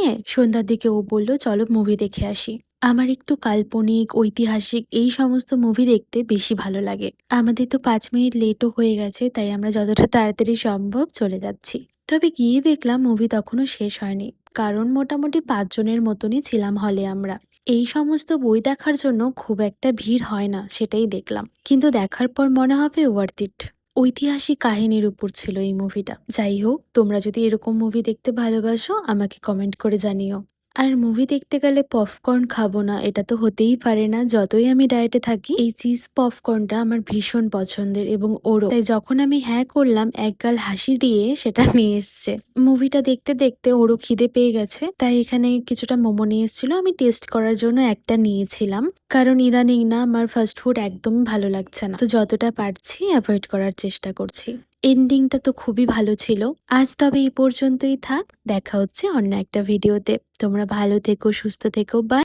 নিয়ে সন্ধ্যার দিকে ও বলল, চলো মুভি দেখে আসি। আমার একটু কাল্পনিক, ঐতিহাসিক এই সমস্ত মুভি দেখতে বেশি ভালো লাগে। আমাদের তো ৫ মিনিট লেটও হয়ে গেছে, তাই আমরা যতটা তাড়াতাড়ি সম্ভব চলে যাচ্ছি। তবে গিয়ে দেখলাম মুভি তখনও শেষ হয়নি। কারণ মোটামুটি ৫ জনের মতনই ছিলাম হলে আমরা। এই সমস্ত বই দেখার জন্য খুব একটা ভিড় হয় না, সেটাই দেখলাম। কিন্তু দেখার পর মনে হবে ওয়ার্থ ইট। ঐতিহাসিক কাহিনীর উপর ছিল এই মুভিটা। যাই হোক, তোমরা যদি এরকম মুভি দেখতে ভালোবাসো আমাকে কমেন্ট করে জানিও। আর মুভি দেখতে গেলে পপকর্ন খাবো না এটা তো হতেই পারে না। যতই আমি ডায়েটে থাকি, এই চিজ পপকর্নটা আমার ভীষণ পছন্দের এবং ওরও। তাই যখন আমি হ্যাঁ করলাম, একগাল হাসি দিয়ে সেটা নিয়ে এসছে। মুভিটা দেখতে দেখতে ওরও খিদে পেয়ে গেছে, তাই এখানে কিছুটা মোমো নিয়ে এসেছিল। আমি টেস্ট করার জন্য একটা নিয়েছিলাম, কারণ ইদানিং না আমার ফাস্ট ফুড একদমই ভালো লাগছে না। তো যতটা পারছি অ্যাভয়েড করার চেষ্টা করছি। এন্ডিংটা তো খুবই ভালো ছিল। আজ তবে এই পর্যন্তই থাক। দেখা হচ্ছে অন্য একটা ভিডিওতে। তোমরা ভালো থেকো, সুস্থ থেকো। বাই।